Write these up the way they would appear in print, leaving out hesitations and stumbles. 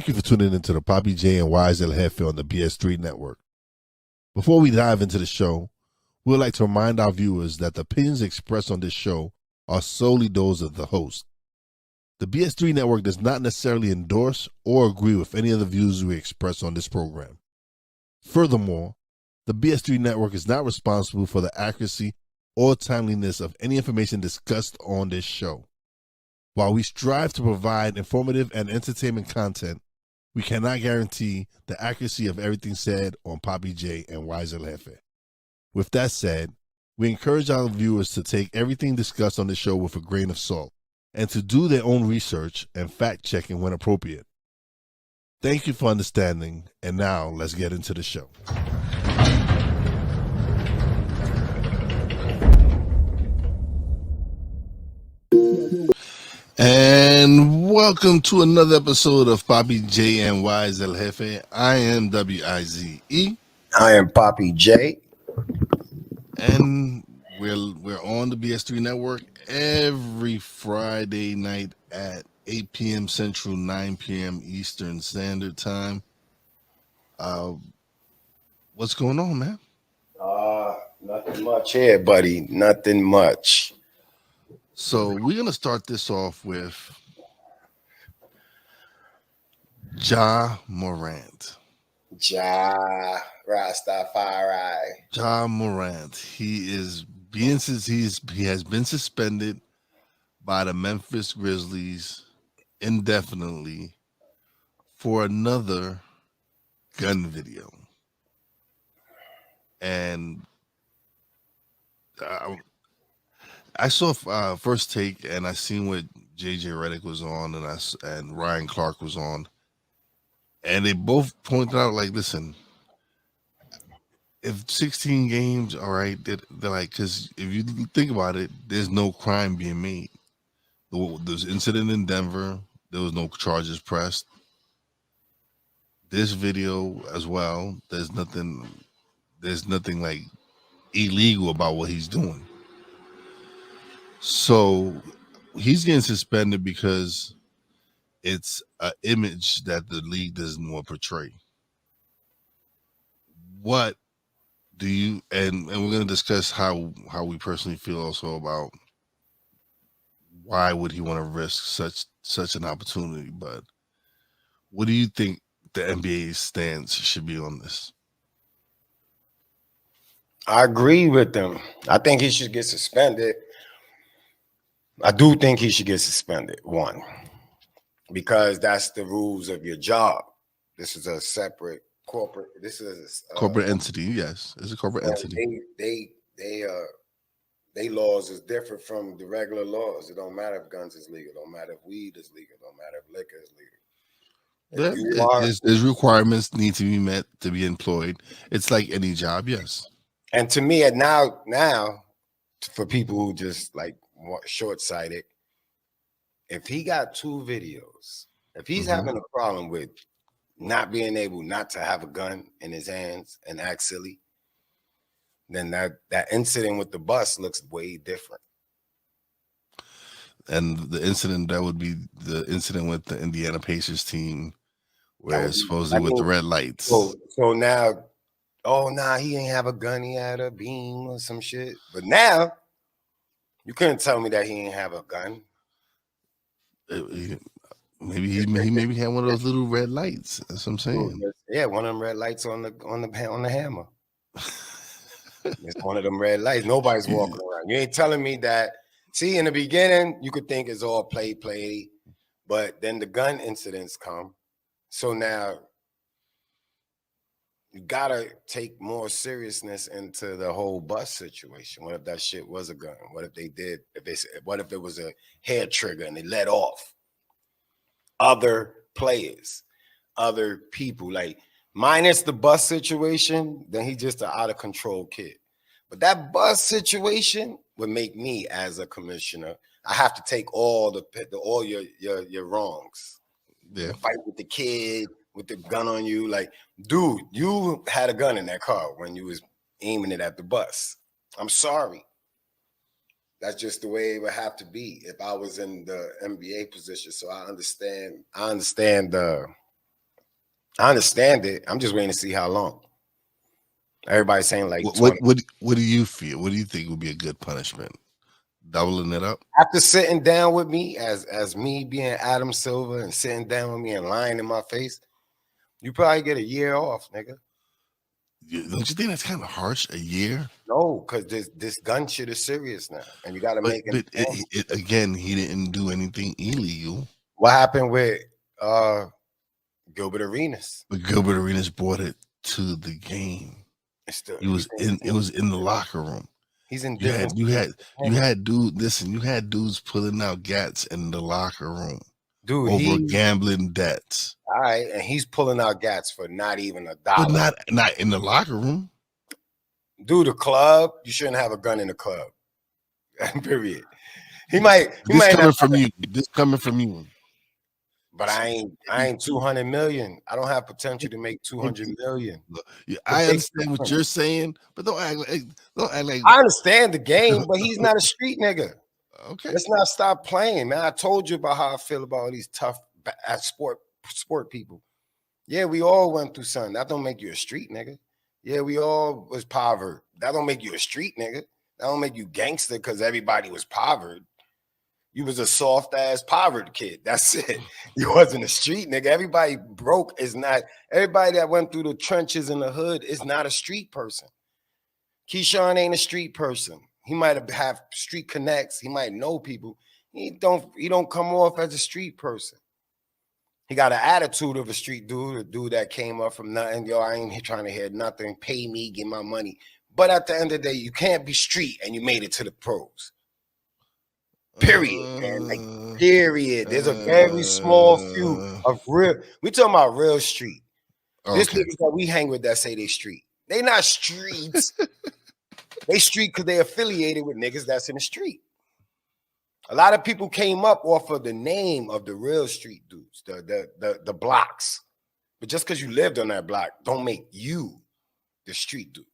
Thank you for tuning into the Papi J and Wize Jefe on the BS3 network. Before we dive into the show, we would like to remind our viewers that the opinions expressed on this show are solely those of the host. The BS3 network does not necessarily endorse or agree with any of the views we express on this program. Furthermore, the BS3 network is not responsible for the accuracy or timeliness of any information discussed on this show. While we strive to provide informative and entertainment content, we cannot guarantee the accuracy of everything said on Papi J and Wize Jefe. With that said, we encourage our viewers to take everything discussed on the show with a grain of salt and to do their own research and fact checking when appropriate. Thank you for understanding, and now let's get into the show. And welcome to another episode of Papi J and Wize Jefe. I am Wize. I am Papi J. And we're on the BS3 network every Friday night at 8 p.m. Central, 9 p.m. Eastern Standard Time. What's going on, man? Nothing much here, buddy. Nothing much. So we're gonna start this off with Ja Morant. Ja Rastafari. Ja Morant. He has been suspended by the Memphis Grizzlies indefinitely for another gun video. And I saw First Take, and I seen what JJ Redick was on, and Ryan Clark was on, and they both pointed out, like, listen, if 16 games, all right, they're like, because if you think about it, there's no crime being made. There's incident in Denver, there was no charges pressed. This video as well, there's nothing like illegal about what he's doing. So he's getting suspended because it's an image that the league doesn't want to portray. What do you, and we're going to discuss how we personally feel also about why would he want to risk such an opportunity. But what do you think the NBA's stance should be on this? I agree with them. I think he should get suspended. I do think he should get suspended, one, because that's the rules of your job. This is a separate corporate. This is a corporate entity. Yes, it's a corporate entity. They laws is different from the regular laws. It don't matter if guns is legal. It don't matter if weed is legal. It don't matter if liquor is legal. There's requirements need to be met to be employed. It's like any job, yes. And to me, now, for people who just like short-sighted, if he got two videos, if he's having a problem with not being able not to have a gun in his hands and act silly, then that incident with the bus looks way different. And the incident, that would be the incident with the Indiana Pacers team, where supposedly with the red lights. So now, he ain't have a gun. He had a beam or some shit. But now, you couldn't tell me that he ain't have a gun. Maybe he had one of those little red lights. That's what I'm saying. Yeah, one of them red lights on the hammer. It's one of them red lights. Nobody's walking around. You ain't telling me that. See, in the beginning, you could think it's all play, but then the gun incidents come. So now you gotta take more seriousness into the whole bus situation. What if that shit was a gun? What if they did? What if it was a hair trigger and they let off other players, other people? Like, minus the bus situation, then he's just an out of control kid. But that bus situation would make me, as a commissioner, I have to take all your wrongs. Yeah, fight with the kid with the gun on you. Like, dude, you had a gun in that car when you was aiming it at the bus. I'm sorry. That's just the way it would have to be if I was in the NBA position. So I understand the I understand it. I'm just waiting to see how long. Everybody's saying like What 20. what do you feel? What do you think would be a good punishment? Doubling it up? After sitting down with me as me being Adam Silver and sitting down with me and lying in my face, you probably get a year off, nigga. Don't you think that's kind of harsh? A year? No, because this gun shit is serious now, and you got to But make it. again, he didn't do anything illegal. What happened with Gilbert Arenas? But Gilbert Arenas brought it to the game. It's still, It was in the locker room. He's in You different. had you had dudes pulling out gats in the locker room Dude, over gambling debts. All right, and he's pulling out gats for not even $1. But not in the locker room. Dude, the club, you shouldn't have a gun in the club. Period. He might coming from you. This coming from you. But I ain't 200 million. I don't have potential to make 200 million. Yeah, I understand what you're saying, but don't act like I understand the game, but he's not a street nigga. Okay. Let's not stop playing, man. I told you about how I feel about all these tough sport people. Yeah, we all went through something. That don't make you a street nigga. Yeah, we all was poverty. That don't make you a street nigga. That don't make you gangster because everybody was poverty. You was a soft ass poverty kid. That's it. You wasn't a street nigga. Everybody broke is not. Everybody that went through the trenches in the hood is not a street person. Keyshawn ain't a street person. He might have street connects. He might know people. He don't come off as a street person. He got an attitude of a street dude, a dude that came up from nothing. Yo, I ain't trying to hear nothing. Pay me, get my money. But at the end of the day, you can't be street and you made it to the pros. Period, man. Like, period. There's a very small few of real. We talking about real street. Okay. This niggas that we hang with that say they street. They not streets. They street because they affiliated with niggas that's in the street. A lot of people came up off of the name of the real street dudes, the blocks. But just because you lived on that block, don't make you the street dude.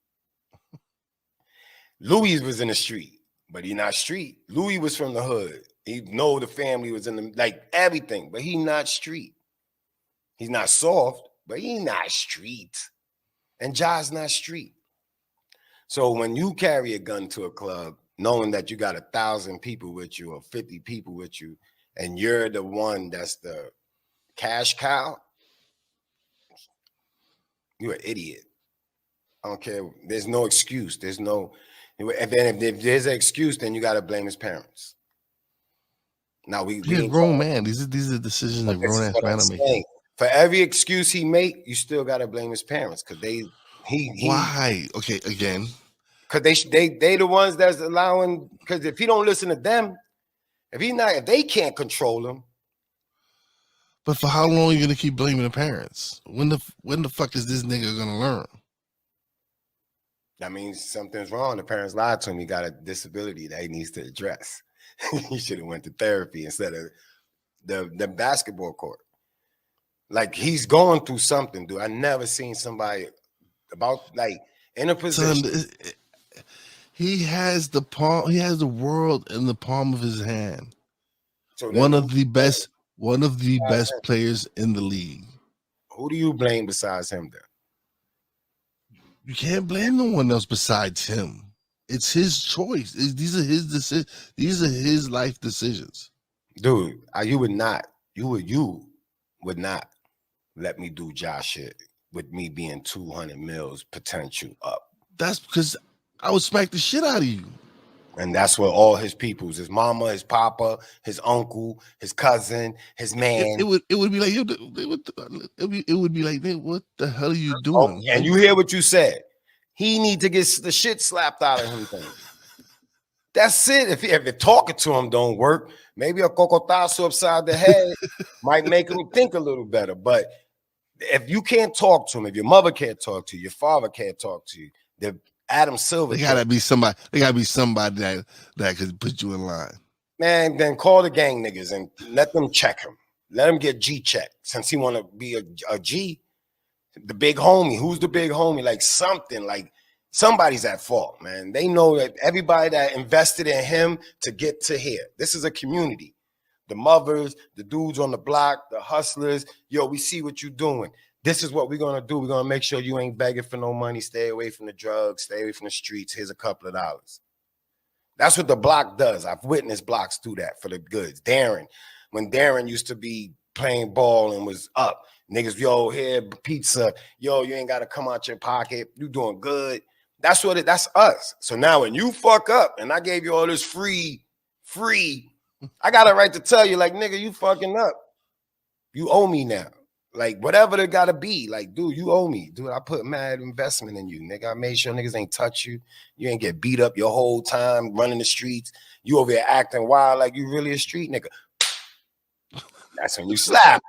Louis was in the street. But he not street. Louis was from the hood. He know the family was in the, like everything, but he not street. He's not soft, but he not street. And Ja's not street. So when you carry a gun to a club, knowing that you got 1,000 people with you or 50 people with you, and you're the one that's the cash cow, you're an idiot. I don't care. There's no excuse. There's no... And then if there's an excuse, then you got to blame his parents. Now he's a grown man. These are decisions that grown ass man are making. For every excuse he make, you still got to blame his parents because why? Okay, again. Because they the ones that's allowing. Because if he don't listen to them, if they can't control him. But for how long are you gonna keep blaming the parents? When the fuck is this nigga gonna learn? That means something's wrong. The parents lied to him. He got a disability that he needs to address. He should have went to therapy instead of the basketball court. Like, he's going through something, dude. I never seen somebody about like in a position. Son, he has the world in the palm of his hand. So one of the best players in the league. Who do you blame besides him then? You can't blame no one else besides him. It's his choice. These are his decisions. These are his life decisions. Dude, you would not let me do Josh shit with me being 200 mils potential up. That's because I would smack the shit out of you. And that's what all his peoples, his mama, his papa, his uncle, his cousin, his man. It would be like, it would be like, what the hell are you doing? Oh, and you hear what you said. He need to get the shit slapped out of him. That's it. If talking to him don't work, maybe a cocotazo upside the head might make him think a little better. But if you can't talk to him, if your mother can't talk to you, your father can't talk to you, the Adam Silver. They gotta be somebody. They gotta be somebody that could put you in line. Man, then call the gang niggas and let them check him. Let him get G checked since he want to be a G. The big homie. Who's the big homie? Like something. Like somebody's at fault, man. They know that everybody that invested in him to get to here. This is a community. The mothers, the dudes on the block, the hustlers. Yo, we see what you're doing. This is what we're gonna do. We're gonna make sure you ain't begging for no money. Stay away from the drugs. Stay away from the streets. Here's a couple of dollars. That's what the block does. I've witnessed blocks do that for the goods. Darren, when Darren used to be playing ball and was up, niggas, yo, here, pizza, yo, you ain't gotta come out your pocket. You doing good. That's us. So now when you fuck up and I gave you all this free, I got a right to tell you, like, nigga, you fucking up. You owe me now. Like, whatever it gotta be, like, dude, you owe me. Dude, I put mad investment in you, nigga. I made sure niggas ain't touch you. You ain't get beat up your whole time running the streets. You over here acting wild like you really a street nigga. That's when you slap.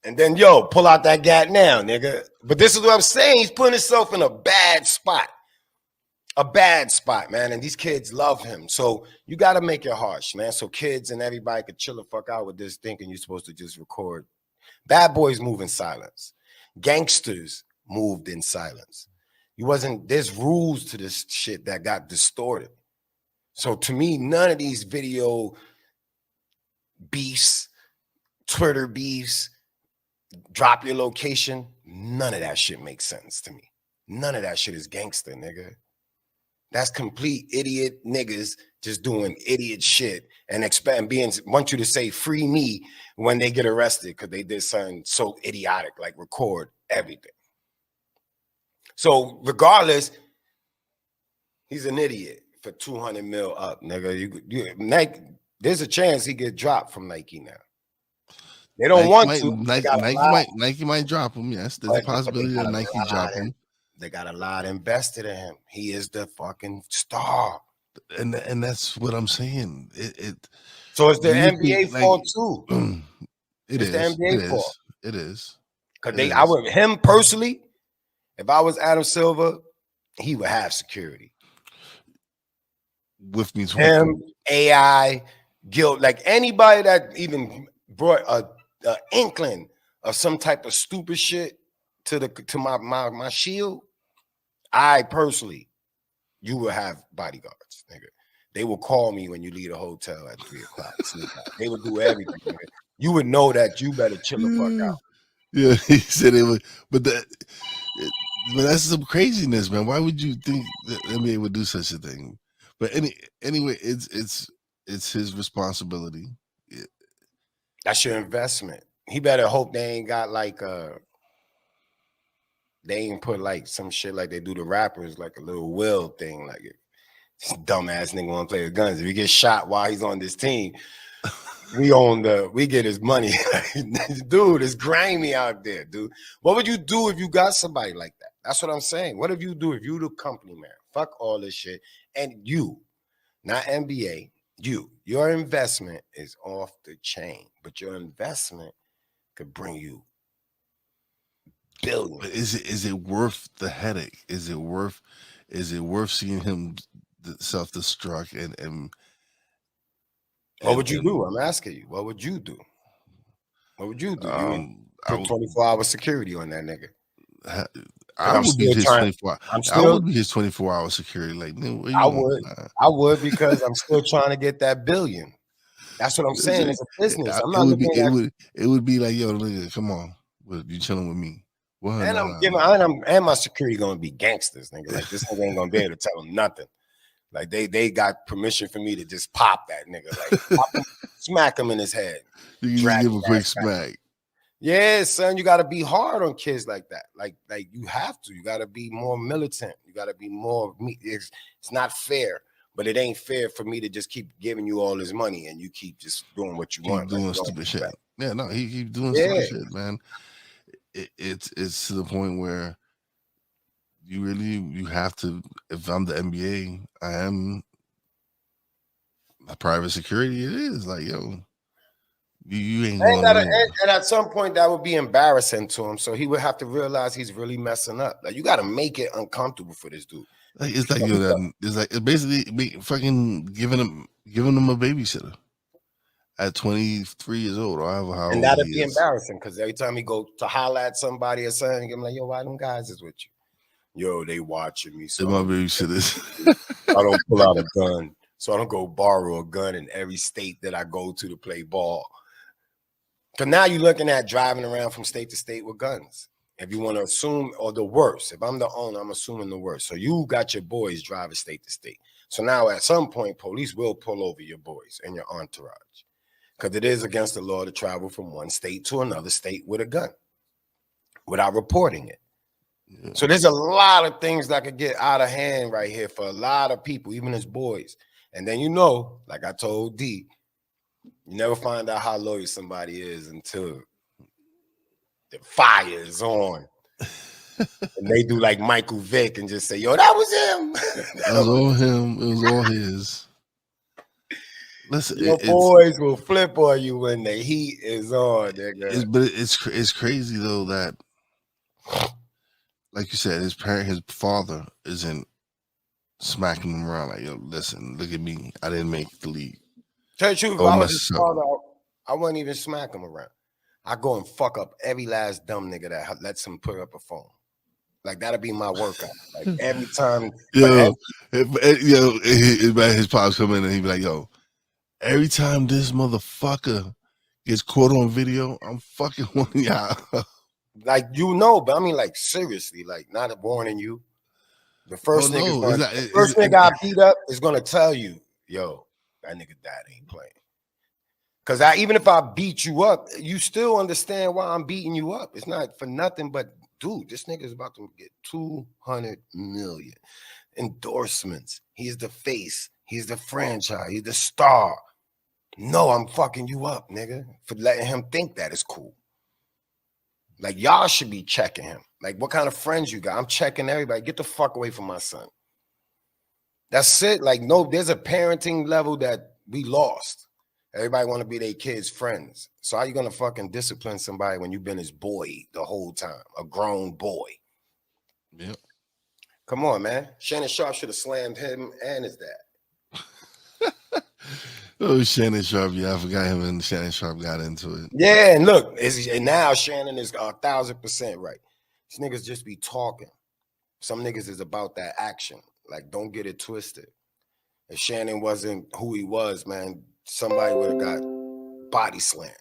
And then, yo, pull out that gat now, nigga. But this is what I'm saying. He's putting himself in a bad spot. A bad spot, man. And these kids love him. So you got to make it harsh, man. So kids and everybody could chill the fuck out with this thinking you're supposed to just record. Bad boys move in silence. Gangsters moved in silence. There's rules to this shit that got distorted. So to me, none of these video beefs, Twitter beefs, drop your location, none of that shit makes sense to me. None of that shit is gangster, nigga. That's complete idiot niggas just doing idiot shit and want you to say free me when they get arrested because they did something so idiotic, like record everything. So regardless, he's an idiot for 200 mil up, nigga. Nike, there's a chance he get dropped from Nike now. They don't want to. Nike might drop him. Yes, there's a possibility that Nike drop him. They got a lot invested in him. He is the fucking star. And that's what I'm saying. So it's the NBA fault too. It's the NBA fault. It is. Because I would, him personally, if I was Adam Silver, he would have security. With me, him, AI, guilt, like anybody that even brought a inkling of some type of stupid shit to my shield, I personally, you will have bodyguards, nigga. They will call me when you leave the hotel at 3 o'clock. They would do everything, nigga. You would know that you better chill the fuck out. Yeah, he said it would, but that's some craziness, man. Why would you think the NBA would do such a thing? But anyway, it's his responsibility. That's your investment. He better hope they ain't got like they ain't put like some shit like they do the rappers, like a little will thing, like this dumbass nigga want to play with guns. If he gets shot while he's on this team, we get his money. Dude, it's grimy out there, dude. What would you do if you got somebody like that? That's what I'm saying. What if you do if you the company, man? Fuck all this shit. And you, not NBA, your investment is off the chain, but your investment could bring you billions. But is it worth the headache? Is it worth seeing him self-destruct and what would you do? I'm asking you. What would you do? What would you do? You would put 24-hour security on that nigga. I would be his 24. I would be his 24-hour security. Like, I would because I'm still trying to get that billion. That's what I'm saying. It's a business. I'm not looking at it would be like, yo, nigga, come on, you chilling with me. Well, and my security gonna be gangsters, nigga. Like this nigga ain't gonna be able to tell them nothing. Like they got permission for me to just pop that nigga, like smack him in his head. You can give him a quick smack. Yeah, son, you got to be hard on kids like that. Like you have to. You got to be more militant. You got to be more. It's not fair, but it ain't fair for me to just keep giving you all this money and you keep just doing what you want. Doing stupid shit. Yeah, no, he keep doing stupid shit, man. It's to the point where you have to. If I'm the NBA, I am a private security. It is like, yo. You ain't going and at some point that would be embarrassing to him, so he would have to realize he's really messing up. Like you got to make it uncomfortable for this dude. Like it's basically fucking giving him a babysitter at 23 years old or however how and that'd be embarrassing because every time he go to holler at somebody or something, I'm like, yo, why them guys is with you? Yo, they watching me. So my babysitters. I don't pull out a gun, so I don't go borrow a gun in every state that I go to play ball. Because now you're looking at driving around from state to state with guns. If you want to assume, or the worst, if I'm the owner, I'm assuming the worst. So you got your boys driving state to state. So now at some point, police will pull over your boys and your entourage. Because it is against the law to travel from one state to another state with a gun without reporting it. Yeah. So there's a lot of things that could get out of hand right here for a lot of people, even as boys. And then, you know, like I told D, you never find out how loyal somebody is until the fire is on. And they do like Michael Vick and just say, yo, that was him. That was all him. It was all his. Listen, your boys will flip on you when the heat is on, nigga. But it's crazy though that, like you said, his father isn't smacking him around like, yo, listen, look at me. I didn't make the league. Tell you the truth, if I was his father, I wouldn't even smack him around. I go and fuck up every last dumb nigga that lets him put up a phone. Like that'll be my workout. Like every time. His pops come in and he be like, yo, every time this motherfucker gets caught on video, I'm fucking one of y'all. Like, you know, but I mean, like, seriously, like, not warning you. The first nigga I beat up is gonna tell you, yo, that nigga dad ain't playing. Because even if I beat you up, you still understand why I'm beating you up. It's not for nothing, but dude, this nigga is about to get 200 million endorsements. He's the face. He's the franchise. He's the star. No, I'm fucking you up, nigga, for letting him think that is cool. Like, y'all should be checking him. Like, what kind of friends you got? I'm checking everybody. Get the fuck away from my son. That's it. Like, no, there's a parenting level that we lost. Everybody want to be their kids' friends. So how you going to fucking discipline somebody when you've been his boy the whole time? A grown boy. Yep. Come on, man. Shannon Sharp should have slammed him and his dad. Oh, Shannon Sharp. Yeah, I forgot him and Shannon Sharp got into it. Yeah, and look, and now Shannon is 1,000% right. These niggas just be talking. Some niggas is about that action. Like, don't get it twisted. If Shannon wasn't who he was, man, somebody would have got body slammed.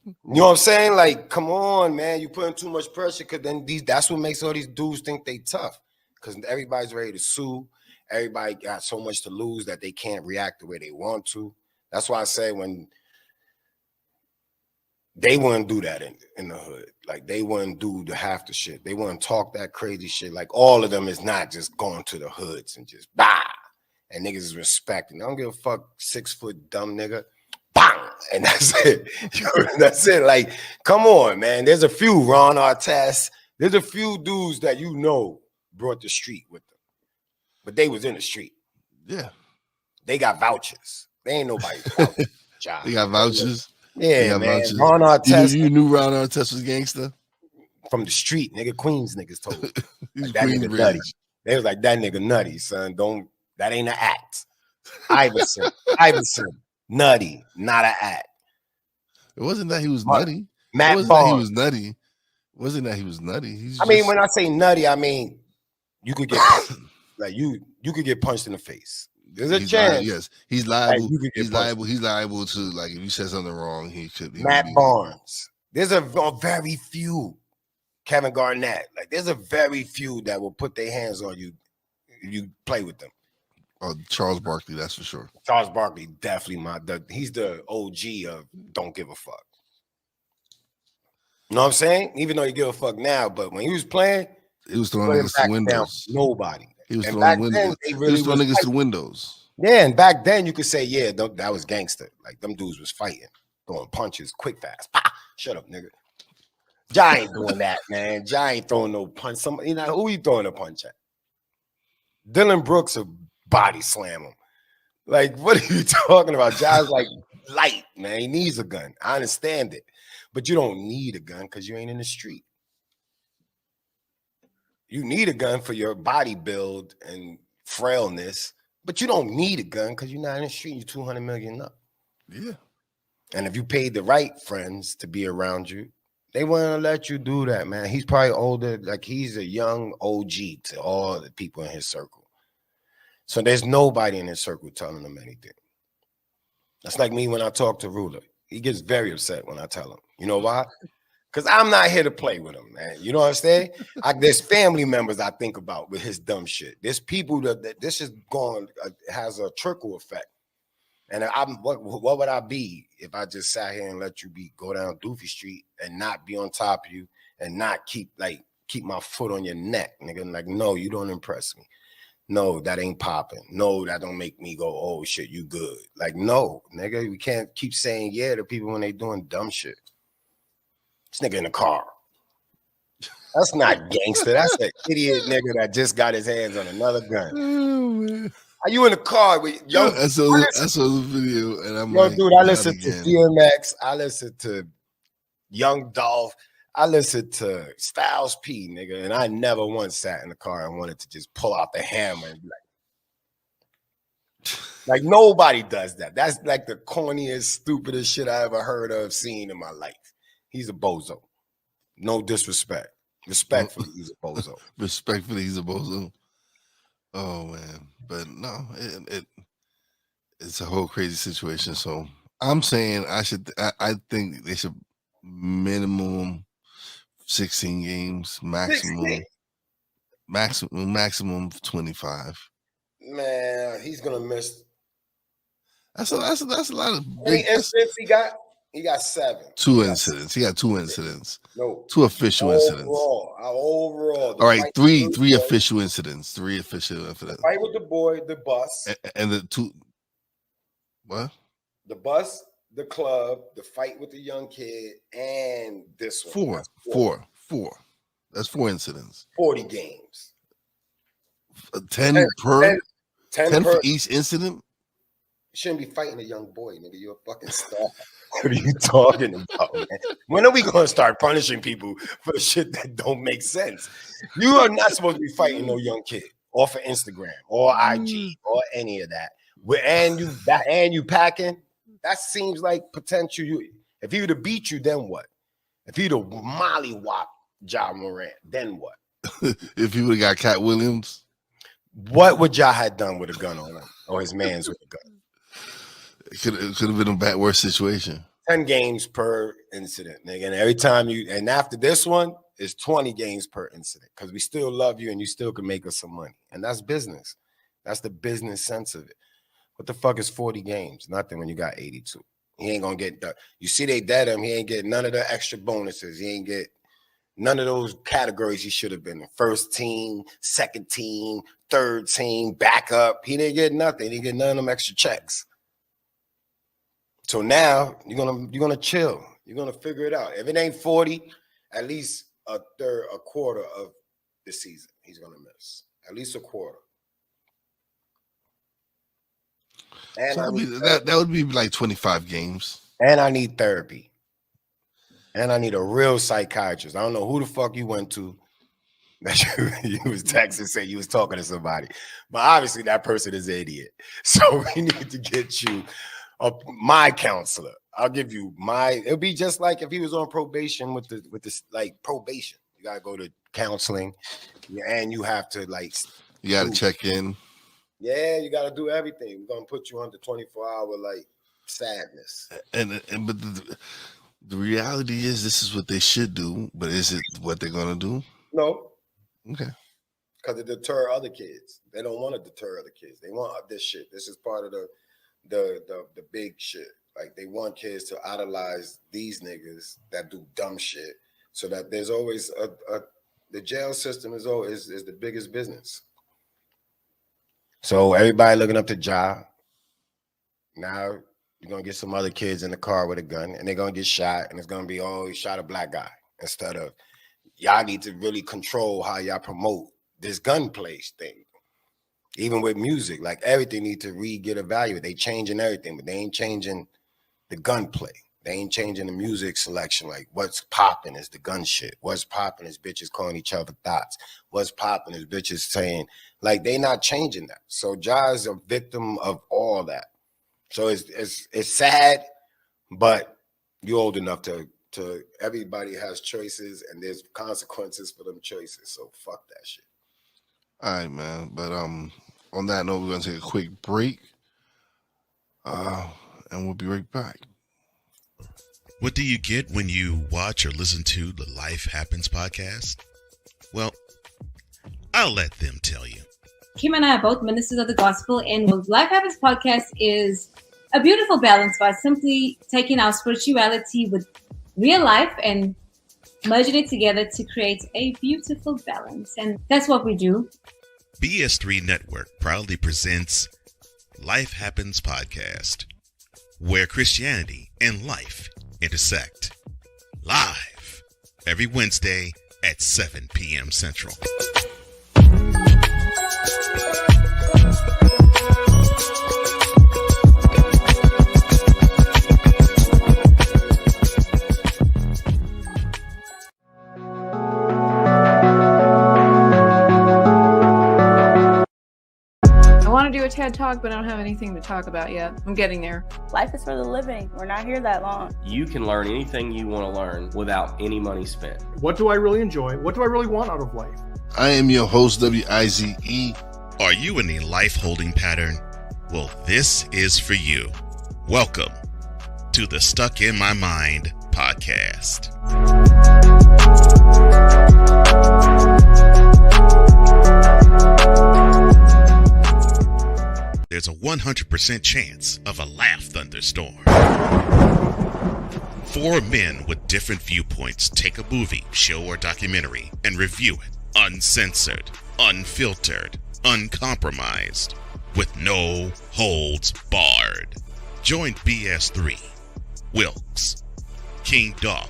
You know what I'm saying? Like, come on, man. You putting too much pressure because then that's what makes all these dudes think they tough. Because everybody's ready to sue. Everybody got so much to lose that they can't react the way they want to. That's why I say when they wouldn't do that in the hood. Like, they wouldn't do half the shit. They wouldn't talk that crazy shit. Like, all of them is not just going to the hoods and just bah. And niggas is respecting. I don't give a fuck, 6 foot dumb nigga. Bang! And that's it. That's it. Like, come on, man. There's a few Ron Artest. There's a few dudes that you know brought the street with them. But they was in the street. Yeah. They got vouchers. They ain't nobody's job. They got vouchers. Yeah, got man. Vouchers. Ron Artest. You knew Ron Artest was gangster? From the street, nigga. Queens niggas told me. Like, that nigga nutty. They was like, that nigga nutty, son. That ain't an act. Iverson, nutty, not an act. It wasn't that he was nutty. Matt It wasn't Barnes. that he was nutty. It wasn't that he was nutty. I mean, when I say nutty, I mean you could get like you could get punched in the face. There's a chance. Yes, he's liable. Like, he's liable. He's liable to, like, if you said something wrong, he could. Matt Barnes. There's a very few. Kevin Garnett. Like, there's a very few that will put their hands on you if you play with them. Oh, Charles Barkley, that's for sure. Charles Barkley, definitely he's the OG of don't give a fuck. You know what I'm saying? Even though you give a fuck now, but when he was playing, he was throwing niggas through windows. Nobody. He was throwing windows. He was throwing niggas through windows. Yeah, and back then you could say, yeah, that was gangster. Like, them dudes was fighting, throwing punches quick, fast. Ah, shut up, nigga. Ja ain't doing that, man. Ja ain't throwing no punch. You know, who he throwing a punch at? Dylan Brooks will body slam him. Like, what are you talking about? Ja's like light, man. He needs a gun. I understand it. But you don't need a gun because you ain't in the street. You need a gun for your body build and frailness, but you don't need a gun because you're not in the street. You're 200 million up. Yeah. And if you paid the right friends to be around you, they wouldn't let you do that, man. He's probably older. Like, he's a young OG to all the people in his circle. So there's nobody in his circle telling him anything. That's like me when I talk to Ruler. He gets very upset when I tell him. You know why? Because I'm not here to play with him, man. You know what I'm saying? There's family members I think about with his dumb shit. There's people that this is going has a trickle effect. And what would I be if I just sat here and let you go down Doofy Street and not be on top of you and not keep my foot on your neck, nigga? Like, no, you don't impress me. No, that ain't popping. No, that don't make me go, oh shit, you good. Like, no, nigga, we can't keep saying yeah to people when they doing dumb shit. This nigga in the car. That's not gangster. That's an idiot nigga that just got his hands on another gun. Oh, man. Are you in the car with yo? I saw the video and I'm like, dude, I listen to DMX. I listen to Young Dolph. I listen to Styles P, nigga, and I never once sat in the car and wanted to just pull out the hammer and be like nobody does that. That's like the corniest, stupidest shit I ever heard of, seen in my life. He's a bozo. No disrespect. Respectfully, he's a bozo. Respectfully, he's a bozo. Oh man, but no, it's a whole crazy situation. So I'm saying I think they should minimum 16 games, maximum 25. Man, he's gonna miss. That's a lot of big incidents he got. He got 7. Two incidents. He got 2 incidents. No, 2 official incidents. Overall. All right, three official incidents. 3 official incidents. The fight with the boy, the bus, and the 2. What? The bus, the club, the fight with the young kid, and this one. 4. That's 4 incidents. 40 games. 10 per. 10 for each incident. You shouldn't be fighting a young boy, nigga. You're a fucking star. What are you talking about, man? When are we going to start punishing people for the shit that don't make sense? You are not supposed to be fighting no young kid off of Instagram or IG or any of that. And you packing, that seems like potential. If he would have beat you, then what? If he'd have mollywop Ja Morant, then what? If he would have got Cat Williams, what would Ja have done with a gun on him or his man's with a gun? It could have been a bad worse situation. 10 games per incident, nigga. And every time and after this one, it's 20 games per incident because we still love you and you still can make us some money. And that's business. That's the business sense of it. What the fuck is 40 games? Nothing when you got 82. He ain't gonna get that. You see they dead him. He ain't get none of the extra bonuses. He ain't get none of those categories he should have been in. First team, second team, third team, backup. He didn't get nothing. He didn't get none of them extra checks. So now you're gonna chill. You're gonna figure it out. If it ain't 40, at least a quarter of the season he's gonna miss. At least a quarter. And so that would be like 25 games. And I need therapy. And I need a real psychiatrist. I don't know who the fuck you went to that you was texting saying you was talking to somebody. But obviously that person is an idiot. So we need to get you my counselor. I'll give you it'll be just like if he was on probation with this like probation. You gotta go to counseling and you have to you gotta check in. Yeah, you gotta do everything. We're gonna put you under 24-hour sadness. But the reality is this is what they should do, but is it what they're gonna do? No. Okay. Because it deter other kids. They don't want to deter other kids. They want this shit. This is part of the big shit. Like they want kids to idolize these niggas that do dumb shit, so that there's always the jail system is the biggest business. So everybody looking up to Ja. Now you're gonna get some other kids in the car with a gun, and they're gonna get shot, and it's gonna be he shot a black guy instead of y'all need to really control how y'all promote this gunplay thing. Even with music, like everything need to get evaluated. They changing everything, but they ain't changing the gunplay. They ain't changing the music selection. Like what's popping is the gun shit. What's popping is bitches calling each other thoughts. What's popping is bitches saying, like they not changing that. So Ja is a victim of all that. So it's sad, but you're old enough to everybody has choices and there's consequences for them choices. So fuck that shit. All right, man. But on that note, we're gonna take a quick break. And we'll be right back. What do you get when you watch or listen to the Life Happens podcast? Well, I'll let them tell you. Kim and I are both ministers of the gospel, and what Life Happens podcast is a beautiful balance by simply taking our spirituality with real life and merging it together to create a beautiful balance. And that's what we do. BS3 Network proudly presents Life Happens podcast, where Christianity and life intersect. Live every Wednesday at 7 p.m. Central. I want to do a TED Talk, but I don't have anything to talk about yet. I'm getting there. Life is for the living. We're not here that long. You can learn anything you want to learn without any money spent. What do I really enjoy? What do I really want out of life? I am your host, Wize. Are you in a life holding pattern? Well, this is for you. Welcome to the Stuck in My Mind podcast. There's a 100% chance of a laugh thunderstorm. Four men with different viewpoints take a movie, show, or documentary and review it uncensored, unfiltered, uncompromised, with no holds barred. Join BS3, Wilkes, King Dog,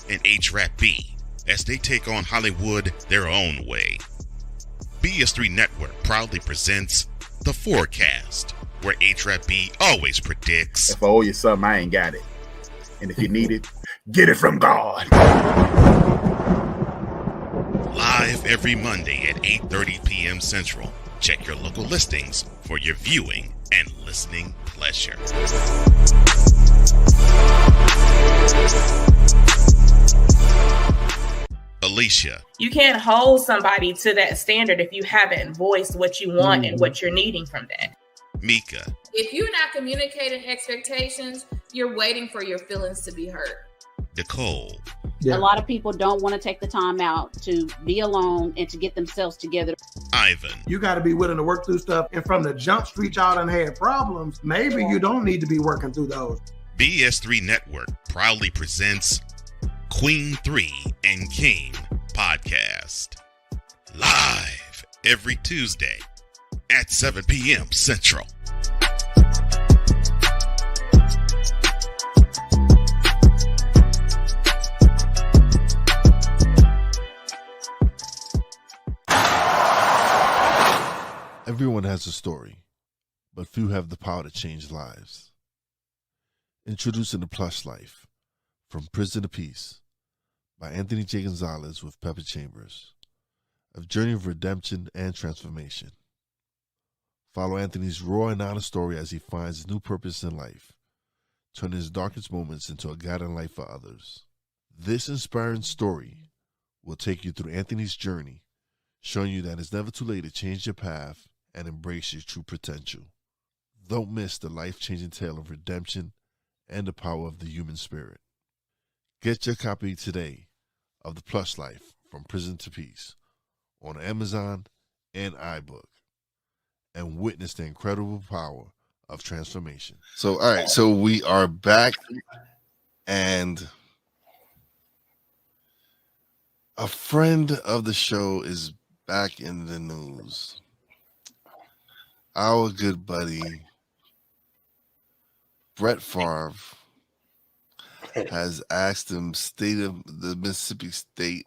and H-Rap B as they take on Hollywood their own way. BS3 Network proudly presents The Forecast, where H-Rap B always predicts, if I owe you something, I ain't got it. And if you need it, get it from God. live every Monday at 8:30 p.m. Central. Check your local listings for your viewing and listening pleasure. Alicia. You can't hold somebody to that standard if you haven't voiced what you want and what you're needing from that. Mika. If you're not communicating expectations, you're waiting for your feelings to be hurt. Nicole. Yeah. A lot of people don't want to take the time out to be alone and to get themselves together. Ivan. You got to be willing to work through stuff. And from the jump street y'all done had problems, maybe you don't need to be working through those. BS3 Network proudly presents Queen 3 and King podcast. Live every Tuesday at 7 p.m. Central. Everyone has a story, but few have the power to change lives. Introducing The Plush Life, From Prison to Peace, by Anthony J. Gonzalez with Pepper Chambers, a journey of redemption and transformation. Follow Anthony's raw and honest story as he finds his new purpose in life, turning his darkest moments into a guiding light for others. This inspiring story will take you through Anthony's journey, showing you that it's never too late to change your path and embrace your true potential. Don't miss the life-changing tale of redemption and the power of the human spirit. Get your copy today of The Plush Life, From Prison to Peace on Amazon and iBook, and witness the incredible power of transformation. So, all right, so we are back, and a friend of the show is back in the news. Our good buddy Brett Favre has asked the Mississippi State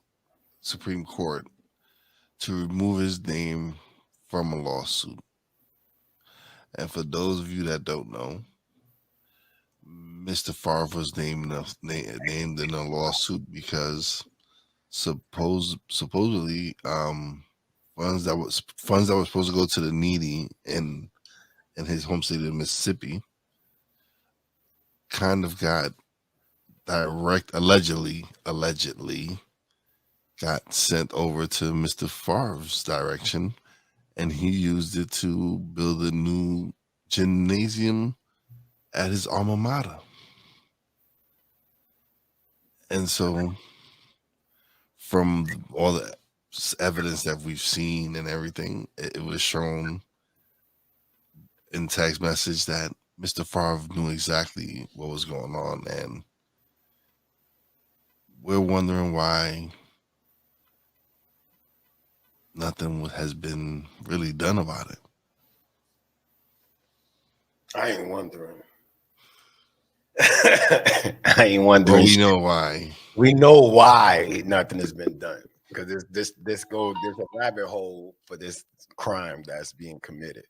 Supreme Court to remove his name from a lawsuit. And for those of you that don't know, Mr. Favre was named in a lawsuit because supposedly funds that was supposed to go to the needy in his home state of Mississippi kind of got allegedly got sent over to Mr. Favre's direction, and he used it to build a new gymnasium at his alma mater. And so from all the evidence that we've seen and everything, it was shown in text message that Mr. Favre knew exactly what was going on, and we're wondering why nothing has been really done about it. I ain't wondering. I ain't wondering. Well, we know why. We know why nothing has been done, because there's a rabbit hole for this crime that's being committed.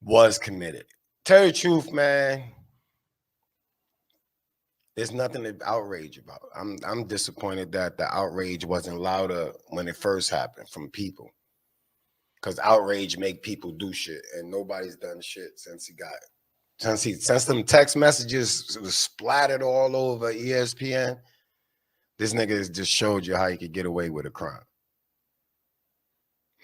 Was committed. Tell you the truth, man. There's nothing to outrage about. I'm disappointed that the outrage wasn't louder when it first happened from people. Because outrage make people do shit, and nobody's done shit since he got it. Since them text messages was splattered all over ESPN, this nigga just showed you how he could get away with a crime.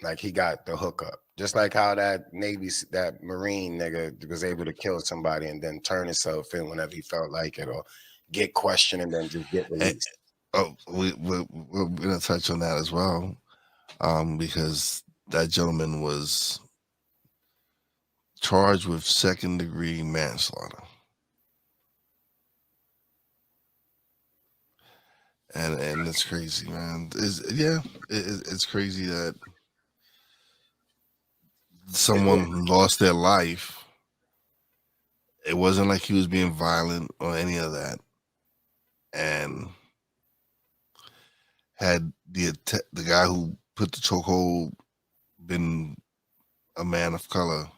Like he got the hookup. Just like how that Marine nigga was able to kill somebody and then turn himself in whenever he felt like it, or get questioned and then just get released. We're gonna touch on that as well, because that gentleman was charged with second-degree manslaughter, and it's crazy, man. It's crazy that someone lost their life. It wasn't like he was being violent or any of that, and had the guy who put the chokehold been a man of color,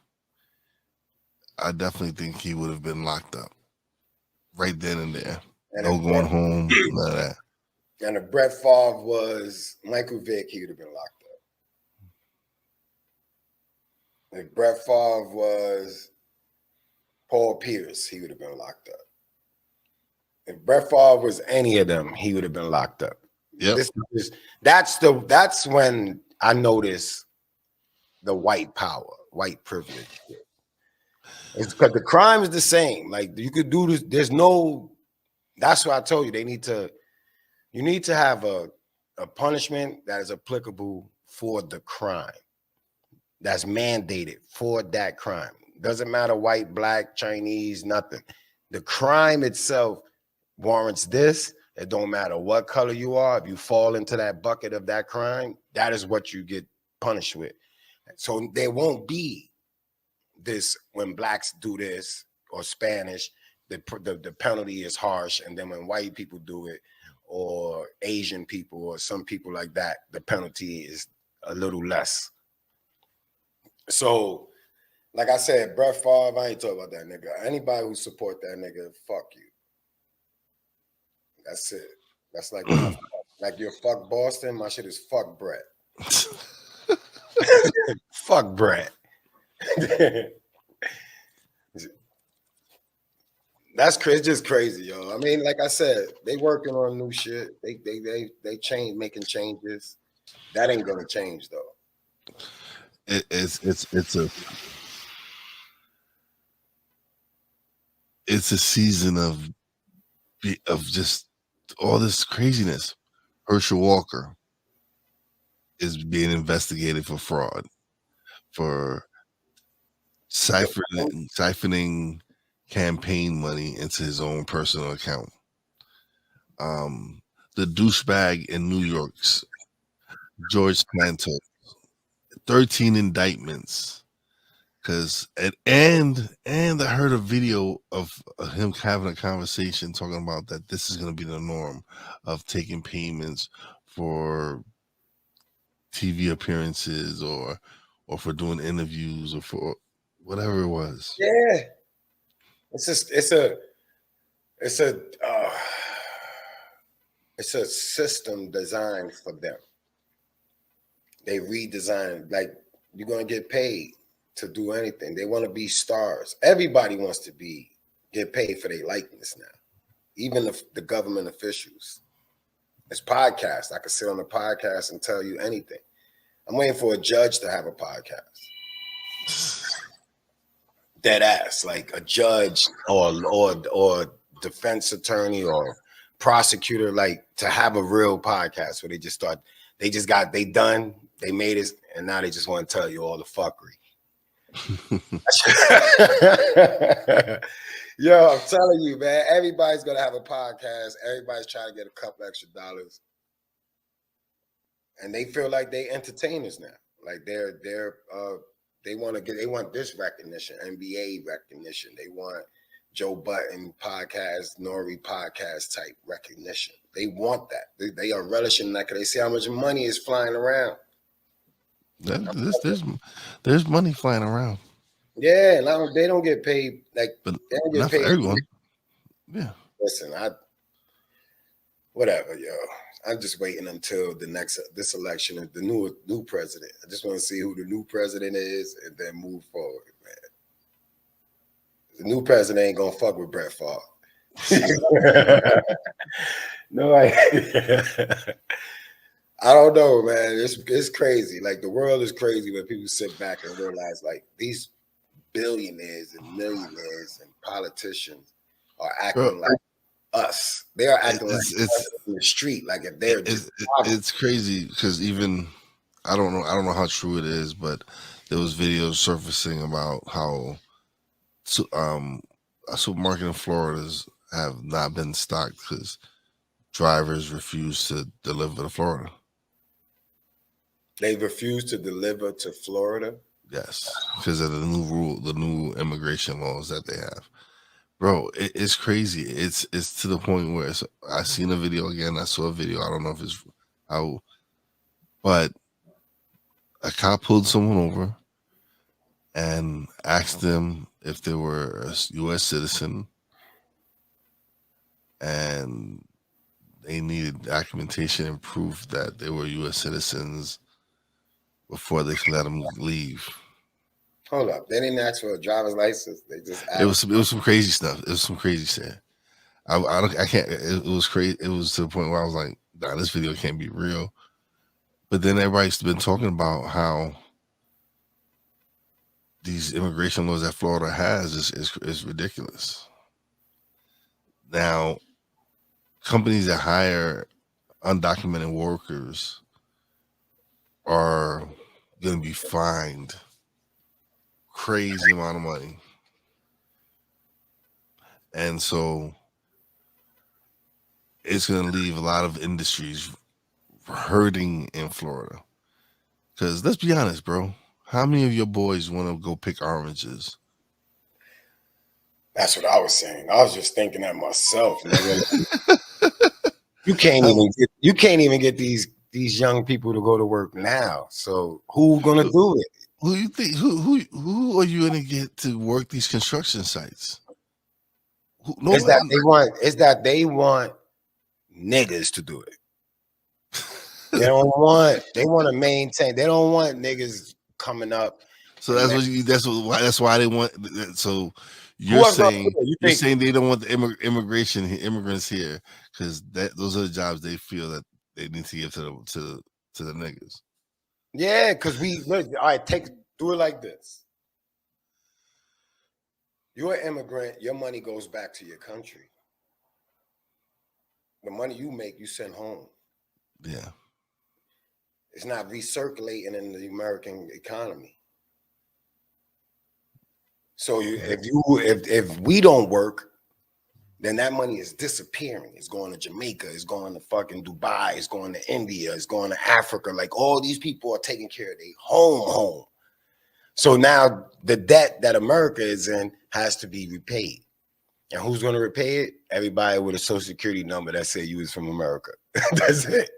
I definitely think he would have been locked up right then and there. And no going home, none of that. And if Brett Favre was Michael Vick, he would have been locked up. If Brett Favre was Paul Pierce, he would have been locked up. If Brett Favre was any of them, he would have been locked up. Yep. That's when I noticed the white power, white privilege. It's because the crime is the same. Like, you could do this. There's no. That's why I told you you need to have a punishment that is applicable for the crime. That's mandated for that crime. Doesn't matter white, black, Chinese, nothing. The crime itself warrants this. It don't matter what color you are. If you fall into that bucket of that crime, that is what you get punished with. So there won't be this when blacks do this or Spanish, the penalty is harsh. And then when white people do it, or Asian people or some people like that, the penalty is a little less. So, like I said, Brett Favre, I ain't talking about that nigga. Anybody who support that nigga, fuck you. That's it. That's like you're fuck Boston. My shit is fuck Brett. Fuck Brett. That's crazy. It's just crazy, yo. I mean, like I said, they working on new shit. They change, making changes. That ain't gonna change though. It's a season of just all this craziness. Herschel Walker is being investigated for fraud, for siphoning campaign money into his own personal account. The douchebag in New York's George Santos, 13 indictments. And I heard a video of him having a conversation talking about that this is going to be the norm of taking payments for TV appearances or for doing interviews or for whatever it was. Yeah, it's a system designed for them. They redesigned, like, you're gonna get paid to do anything. They want to be stars. Everybody wants to get paid for their likeness now. Even the government officials. It's podcasts. I could sit on a podcast and tell you anything. I'm waiting for a judge to have a podcast. Dead ass, like a judge or defense attorney or prosecutor, like to have a real podcast where they just start, they made it, and now they just want to tell you all the fuckery. Yo, I'm telling you, man, everybody's gonna have a podcast. Everybody's trying to get a couple extra dollars, and they feel like they entertainers now. Like they want this recognition, NBA recognition. They want Joe Budden podcast, Nori podcast type recognition. They want that. They are relishing that because they see how much money is flying around. There's money flying around. Yeah, they don't get paid but they don't get not paid for everyone. Yeah. Listen, whatever, yo. I'm just waiting until this election of the new president. I just want to see who the new president is and then move forward, man. The new president ain't gonna fuck with Brett Favre. No, I don't know, man. It's crazy. Like the world is crazy when people sit back and realize like these billionaires and millionaires and politicians are acting like us. They are acting like us in the street, like if they're it's crazy because even I don't know how true it is, but there was videos surfacing about how a supermarket in Florida have not been stocked because drivers refuse to deliver to Florida. They refuse to deliver to Florida? Yes, because of the new immigration laws that they have. Bro, it's crazy. It's to the point where I seen a video again. I saw a video. I don't know if it's how, but a cop pulled someone over and asked them if they were a U.S. citizen, and they needed documentation and proof that they were U.S. citizens before they could let them leave. Hold up, they didn't ask for a driver's license. They just asked. It was some crazy stuff. It was some crazy shit. I can't. It was crazy. It was to the point where I was like, nah, this video can't be real. But then everybody's been talking about how these immigration laws that Florida has is ridiculous. Now, companies that hire undocumented workers are going to be fined crazy amount of money. And so it's going to leave a lot of industries hurting in Florida. Because let's be honest, bro. How many of your boys want to go pick oranges? That's what I was saying. I was just thinking that myself. You can't even get these young people to go to work now. So who's gonna do it? Who you think? Who are you gonna get to work these construction sites? Is that they want niggas to do it. They want to maintain. They don't want niggas coming up. So that's why they want. So you're saying they don't want the immigrants here because those are the jobs they feel that they need to give to the niggas. Yeah, because all right, do it like this. You're an immigrant, your money goes back to your country. The money you make, you send home. Yeah. It's not recirculating in the American economy. So if we don't work, then that money is disappearing. It's going to Jamaica, it's going to fucking Dubai, it's going to India, it's going to Africa. Like all these people are taking care of their home. So now the debt that America is in has to be repaid. And who's going to repay it? Everybody with a social security number that say you was from America. That's it.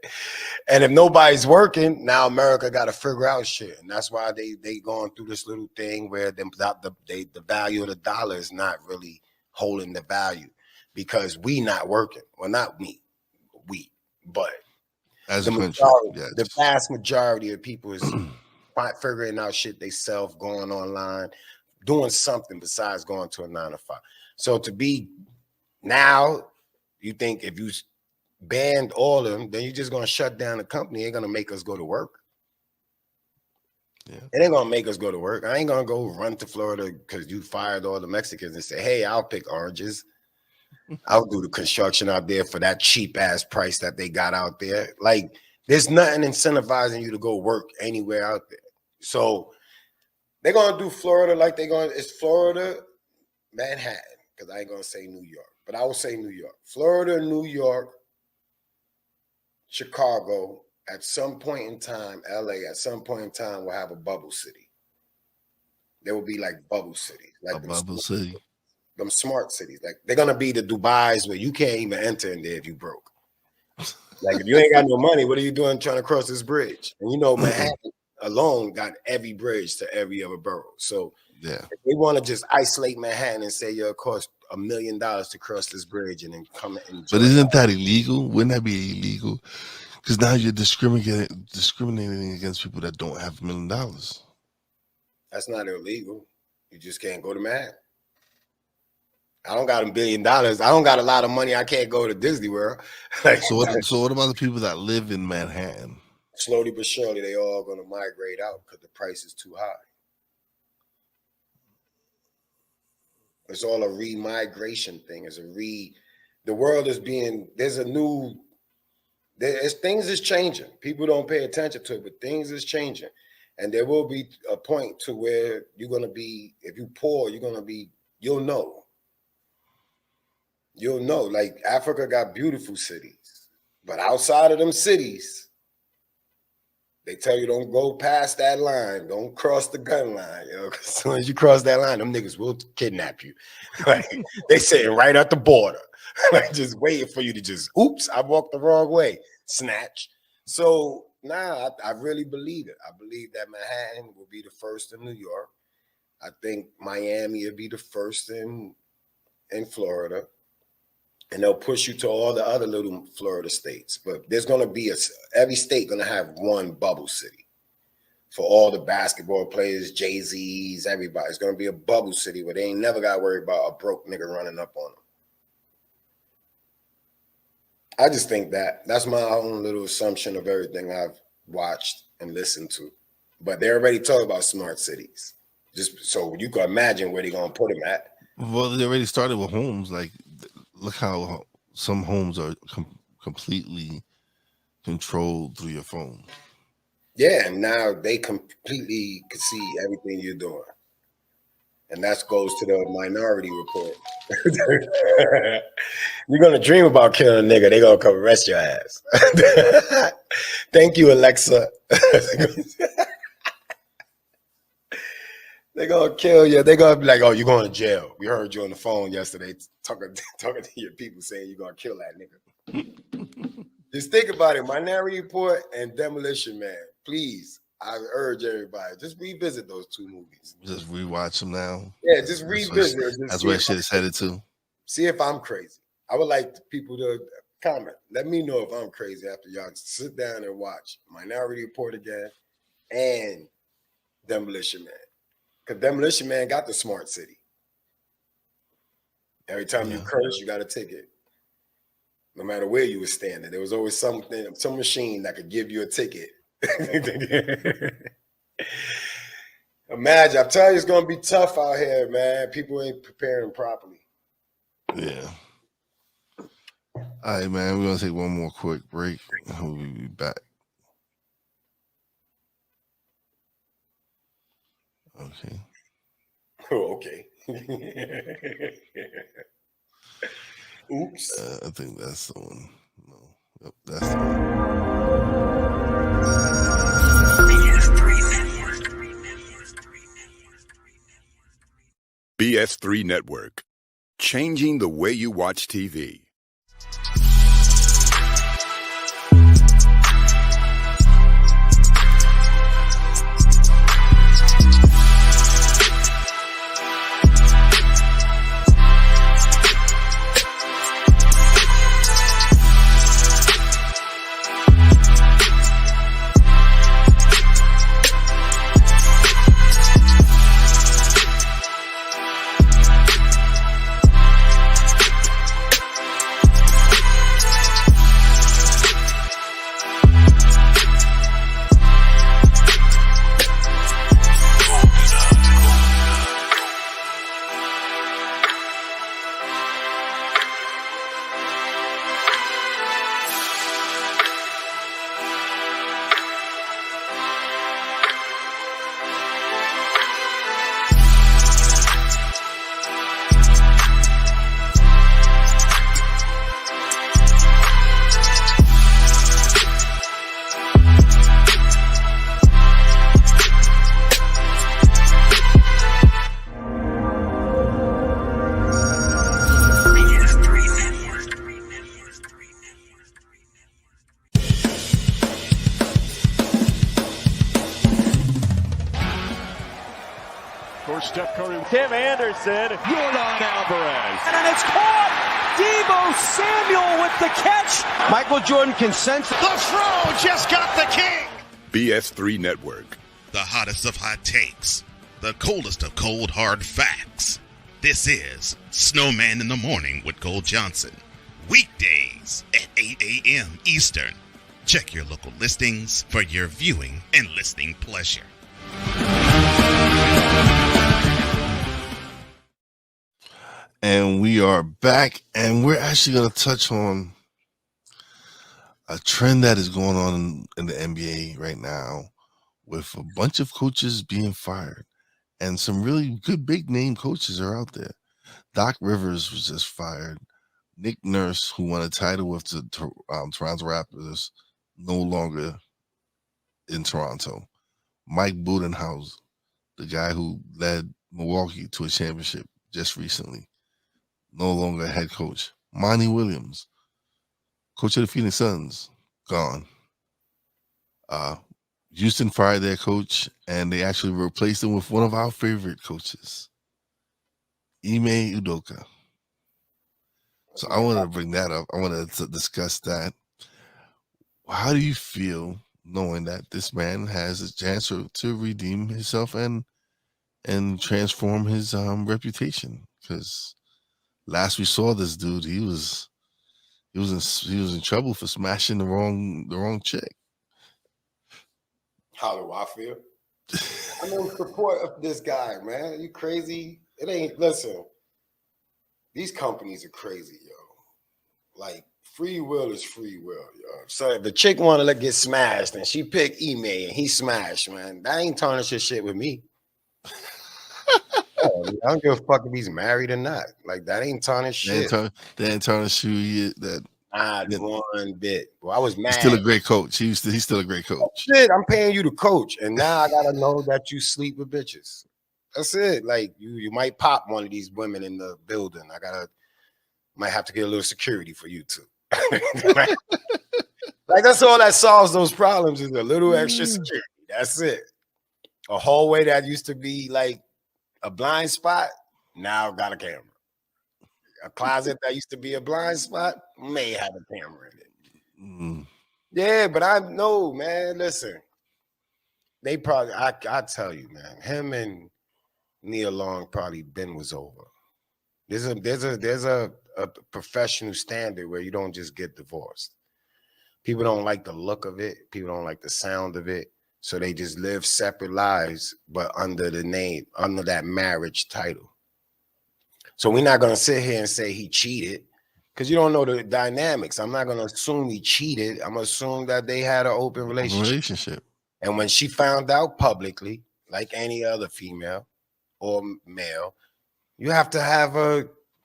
And if nobody's working, now America got to figure out shit. And that's why they going through this little thing where the value of the dollar is not really holding the value because we not working. Well, not me, but as the majority, the vast majority of people is figuring out shit they self, going online, doing something besides going to a 9-to-5. So to be now, you think if you banned all of them, then you're just going to shut down the company. It ain't going to make us go to work. Yeah. It ain't going to make us go to work. I ain't going to go run to Florida because you fired all the Mexicans and say, hey, I'll pick oranges. I'll do the construction out there for that cheap ass price that they got out there. Like, there's nothing incentivizing you to go work anywhere out there. So they're gonna do Florida like it's Florida, Manhattan, because I ain't gonna say New York, but I will say New York. Florida, New York, Chicago, at some point in time, LA, at some point in time will have a bubble city. There will be like bubble cities. Like a bubble city. Them smart cities. Like they're gonna be the Dubais where you can't even enter in there if you broke. Like if you ain't got no money, what are you doing trying to cross this bridge? And you know, Manhattan alone got every bridge to every other borough. So yeah, if they want to just isolate Manhattan and say it cost $1 million to cross this bridge and then come and enjoy. But isn't that illegal? Wouldn't that be illegal? Because now you're discriminating against people that don't have $1 million. That's not illegal. You just can't go to Manhattan. I don't got $1 billion. I don't got a lot of money. I can't go to Disney World. So what about the people that live in Manhattan? Slowly but surely, they all going to migrate out because the price is too high. It's all a remigration thing. The world is things is changing. People don't pay attention to it, but things is changing. And there will be a point to where you're going to be, if you're poor, you'll know. You'll know, like Africa got beautiful cities, but outside of them cities, they tell you don't go past that line, don't cross the gun line. You know, because as soon as you cross that line, them niggas will kidnap you. Like they say right at the border, like just waiting for you to just, oops, I walked the wrong way, snatch. So I really believe it. I believe that Manhattan will be the first in New York. I think Miami will be the first in Florida. And they'll push you to all the other little Florida states. But there's going to be every state going to have one bubble city for all the basketball players, Jay-Z's, everybody. It's going to be a bubble city where they ain't never got to worry about a broke nigga running up on them. I just think that's my own little assumption of everything I've watched and listened to. But they already talk about smart cities. Just so you can imagine where they're going to put them at. Well, they already started with homes. Like, look how some homes are completely controlled through your phone. Yeah, and now they completely can see everything you're doing. And that goes to the Minority Report. You're going to dream about killing a nigga, they're going to come arrest your ass. Thank you, Alexa. They're going to kill you. They're going to be like, oh, you're going to jail. We heard you on the phone yesterday talking to your people saying you're going to kill that nigga. Just think about it. Minority Report and Demolition Man. Please, I urge everybody, just revisit those two movies. Just rewatch them now. Yeah, just revisit it. That's where shit is headed to. See if I'm crazy. I would like people to comment. Let me know if I'm crazy after y'all sit down and watch Minority Report again and Demolition Man. Because Demolition Man got the smart city. Every time you curse, you got a ticket. No matter where you were standing, there was always some machine that could give you a ticket. Imagine, I'm telling you, it's going to be tough out here, man. People ain't preparing properly. Yeah. All right, man. We're going to take one more quick break. We'll be back. Okay. Oh, okay. Oops. I think that's the one. No. Yep, that's the one. BS3 Network. Changing the way you watch TV. Course Steph Curry, Tim Anderson, Yordan Alvarez, and it's caught. Debo Samuel with the catch. Michael Jordan can sense the throw. Just got the king. BS3 Network. The hottest of hot takes, the coldest of cold hard facts. This is Snowman in the Morning with Cole Johnson. Weekdays at 8 a.m. Eastern. Check your local listings for your viewing and listening pleasure. And we are back, and we're actually going to touch on a trend that is going on in the NBA right now with a bunch of coaches being fired, and some really good big name coaches are out there. Doc Rivers was just fired. Nick Nurse, who won a title with the Toronto Raptors, no longer in Toronto. Mike Budenholzer, the guy who led Milwaukee to a championship just recently, no longer head coach. Monty Williams, coach of the Phoenix Suns, gone. Houston fired their coach, and they actually replaced him with one of our favorite coaches, Ime Udoka. So I want to bring that up. I want to discuss that. How do you feel knowing that this man has a chance to redeem himself and transform his reputation? Because last we saw this dude, he was in trouble for smashing the wrong chick. How do I feel? I'm in support of this guy, man. You crazy? It ain't. Listen, these companies are crazy, yo. Like, free will is free will, yo. So if the chick want to get smashed and she pick Ime and he smashed, man, that ain't tarnish your shit with me. I don't give a fuck if he's married or not. Like, that ain't tarnish shit. They ain't tarnish you that. Not one bit. Well, I was mad. He's still a great coach. He's still a great coach. Shit, I'm paying you to coach, and now I gotta know that you sleep with bitches. That's it. Like, you might pop one of these women in the building. Might have to get a little security for you too. Like, that's all that solves those problems is a little extra security. That's it. A hallway that used to be like a blind spot now got a camera. A closet that used to be a blind spot may have a camera in it. Yeah, but I know, man. Listen, they probably, I tell you, man, him and Nia Long probably was over. There's a professional standard where you don't just get divorced. People don't like the look of it. People don't like the sound of it. So they just live separate lives, but under that marriage title. So we're not going to sit here and say he cheated because you don't know the dynamics. I'm not going to assume he cheated. I'm going to assume that they had an open relationship. And when she found out publicly, like any other female or male, you have to have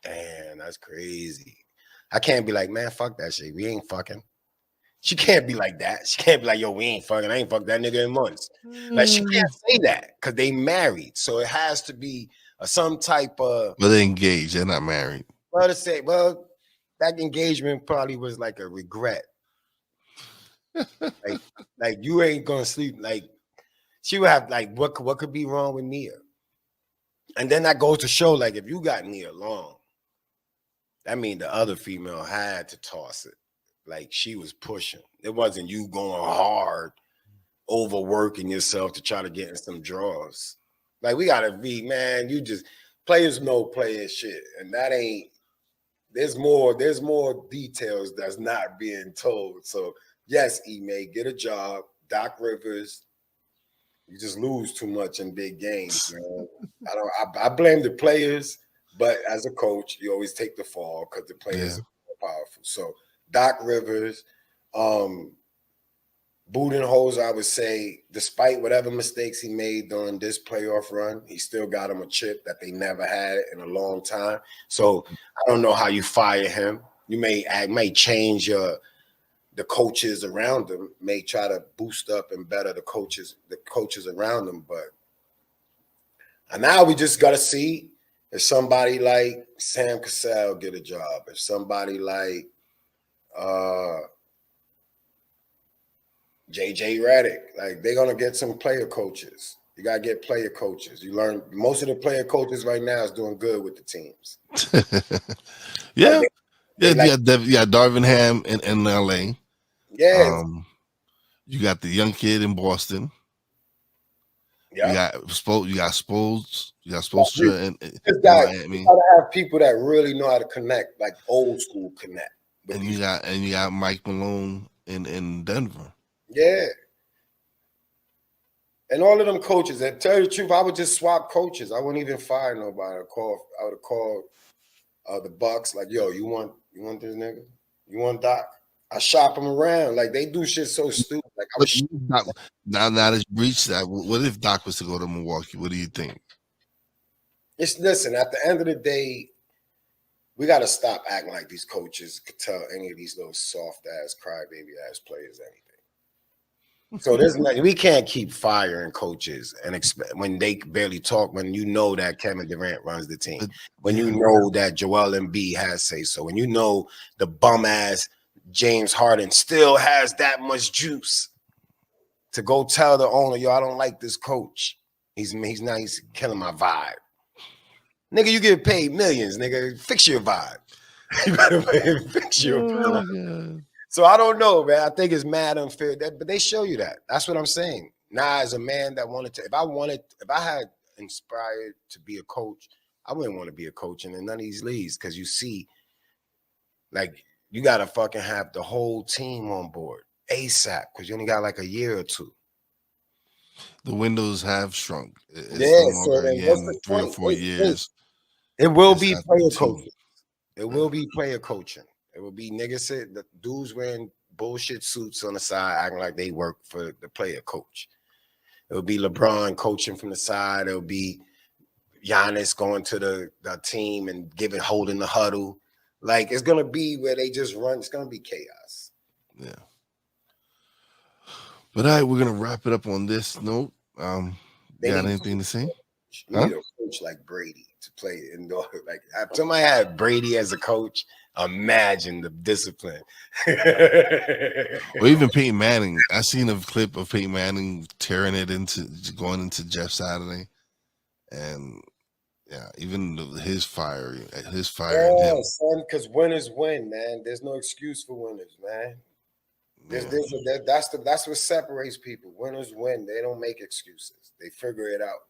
damn, that's crazy. I can't be like, man, fuck that shit. We ain't fucking. She can't be like that. She can't be like, yo, we ain't fucking. I ain't fucked that nigga in months. Like, she can't say that because they married. So it has to be some type of. But they're engaged. They're not married. Well, that engagement probably was like a regret. like you ain't gonna sleep. Like, she would have like, what could be wrong with Nia? And then that goes to show, like, if you got Nia Long, that means the other female had to toss it. Like, she was pushing. It wasn't you going hard, overworking yourself to try to get in some draws. Like, we gotta be, man, players know player shit. And that ain't, there's more details that's not being told. So yes, Ime, get a job. Doc Rivers, you just lose too much in big games, man. I blame the players, but as a coach, you always take the fall because the players are more powerful. So Doc Rivers, Budenholzer, I would say, despite whatever mistakes he made during this playoff run, he still got him a chip that they never had in a long time. So I don't know how you fire him. You may change the coaches around him, may try to boost up and better the coaches around him. And now we just got to see if somebody like Sam Cassell get a job, if somebody like JJ Redick, like, they're gonna get some player coaches. You gotta get player coaches. You learn most of the player coaches right now is doing good with the teams. Yeah. Like You got Darvingham in LA. Yeah. You got the young kid in Boston. Yeah. You got Spoelstra in You Miami. gotta have people that really know how to connect, like old school connect. And you got Mike Malone in Denver. Yeah. And all of them coaches, and tell you the truth, I would just swap coaches. I wouldn't even fire nobody. I would have called the Bucks, like, yo, you want this nigga? You want Doc? I shop them around. Like, they do shit so stupid. Like, I was now that breached that. What if Doc was to go to Milwaukee? What do you think? Listen, at the end of the day, we got to stop acting like these coaches could tell any of these little soft ass, crybaby ass players anything. So we can't keep firing coaches and expect when they barely talk. When you know that Kevin Durant runs the team, when you know that Joel Embiid has say so, when you know the bum ass James Harden still has that much juice to go tell the owner, yo, I don't like this coach. He's killing my vibe. Nigga, you get paid millions, nigga. Fix your vibe. You better fix your vibe. So I don't know, man. I think it's mad unfair. But they show you that. That's what I'm saying. Now, as a man that wanted to, if I had inspired to be a coach, I wouldn't want to be a coach in none of these leagues because you see, like, you got to fucking have the whole team on board ASAP because you only got like a year or two. The windows have shrunk. It's no longer again 3 or 4 years. It will be player coaching. It will be player coaching. It will be niggas said the dudes wearing bullshit suits on the side, acting like they work for the player coach. It will be LeBron coaching from the side. It will be Giannis going to the team and holding the huddle. Like, it's gonna be where they just run. It's gonna be chaos. Yeah. But all right, we're gonna wrap it up on this note. You got anything to say? You need a coach like Brady to play indoor. Like, if somebody had Brady as a coach, imagine the discipline. Or even Peyton Manning. I seen a clip of Peyton Manning going into Jeff Saturday, and yeah, even his firing him. Son, because winners win, man. There's no excuse for winners, man. That's what separates people. Winners win. They don't make excuses. They figure it out.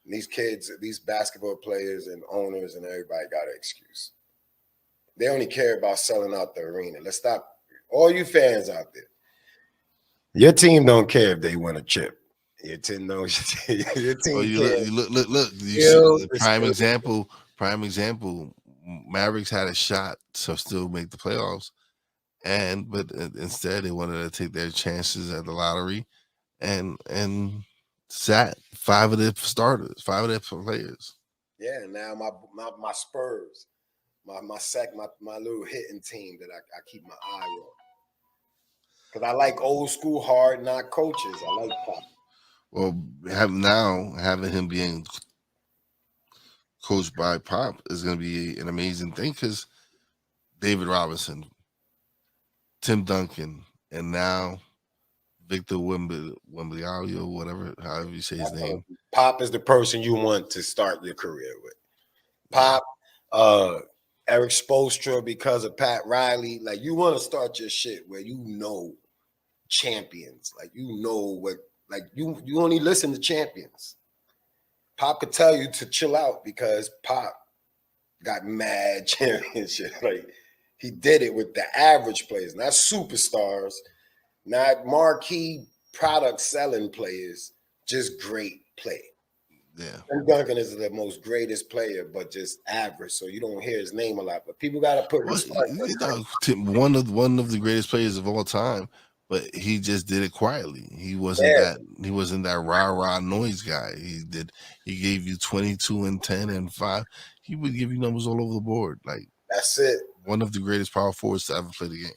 And these kids, these basketball players and owners and everybody got an excuse. They only care about selling out the arena. Let's stop. All you fans out there, your team don't care if they win a chip. Your team knows. Your team look. You see the prime example. Mavericks had a shot to still make the playoffs, but instead they wanted to take their chances at the lottery, and sat 5 of their starters, 5 of their players. Yeah, now my Spurs, my little hitting team that I keep my eye on. Because I like old school hard knock coaches. I like Papi. Well, having him being coached by Pop is going to be an amazing thing because David Robinson, Tim Duncan, and now Victor Wembanyama, whatever, however you say his name. Pop is the person you want to start your career with. Pop, Eric Spoelstra because of Pat Riley. Like, you want to start your shit where you know champions. Like, you know what, like, you only listen to champions. Pop could tell you to chill out because Pop got mad championship. Like, he did it with the average players, not superstars, not marquee product selling players, just great play. Yeah. Tim Duncan is the most greatest player, but just average, so you don't hear his name a lot. But people got to put respect. One of the greatest players of all time, but he just did it quietly. He wasn't that rah-rah noise guy. He gave you 22 and 10 and 5. He would give you numbers all over the board. Like, that's it. One of the greatest power forwards to ever play the game.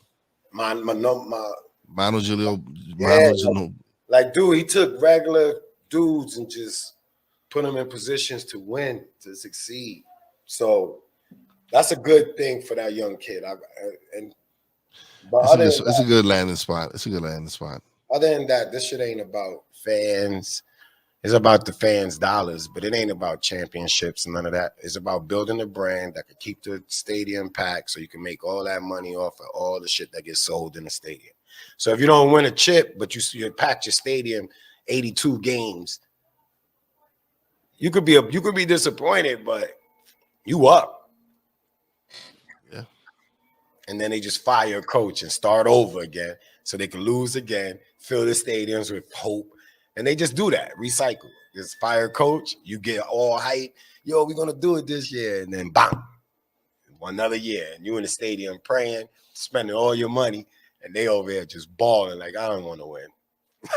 Manu Ginobili. Like, dude, he took regular dudes and just put them in positions to win, to succeed. So that's a good thing for that young kid. It's a good landing spot. Other than that, this shit ain't about fans. It's about the fans' dollars, but it ain't about championships and none of that. It's about building a brand that could keep the stadium packed so you can make all that money off of all the shit that gets sold in the stadium. So if you don't win a chip, but you packed your stadium 82 games, you could be disappointed, but you up. Yeah. And then they just fire a coach and start over again so they can lose again, fill the stadiums with hope. And they just do that, recycle. Just fire a coach, you get all hype. Yo, we're going to do it this year. And then bam, another year. And you in the stadium praying, spending all your money. And they over there just balling like, I don't want to win.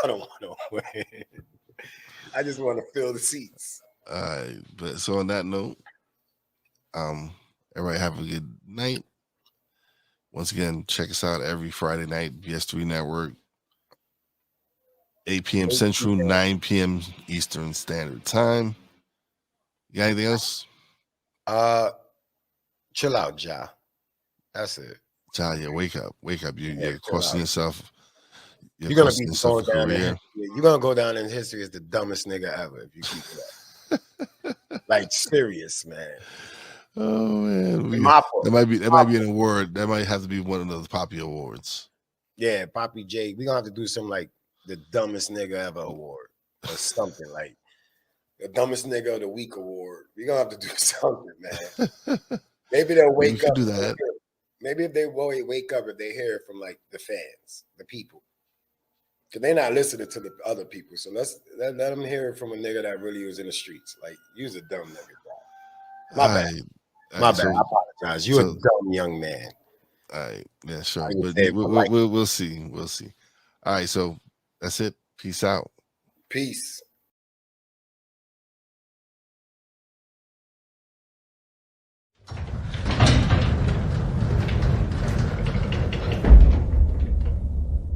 I don't want to win. I just want to fill the seats. All right. But so on that note, everybody have a good night. Once again, check us out every Friday night, BS3 Network, 8 p.m. Central, 9 p.m. Eastern Standard Time. You got anything else? Chill out, Ja. That's it. Ja, yeah, wake up. You're questioning yourself. You're gonna be going down you're gonna go down in history as the dumbest nigga ever if you keep it up. Like serious, man. Oh man, that might be an award. That might have to be one of those Papi awards. Yeah, Papi J. We're gonna have to do some like the dumbest nigga ever award or something like the dumbest nigga of the week award. We're gonna have to do something, man. Maybe they'll wake up. Do that. Maybe if they wake up if they hear it from like the fans, the people. Because they're not listening to the other people. So let them hear it from a nigga that really was in the streets. Like, you's a dumb nigga, bro. My bad. My bad. I apologize. You're a dumb young man. All right. Yeah, sure. But we'll see. We'll see. All right. So that's it. Peace out. Peace.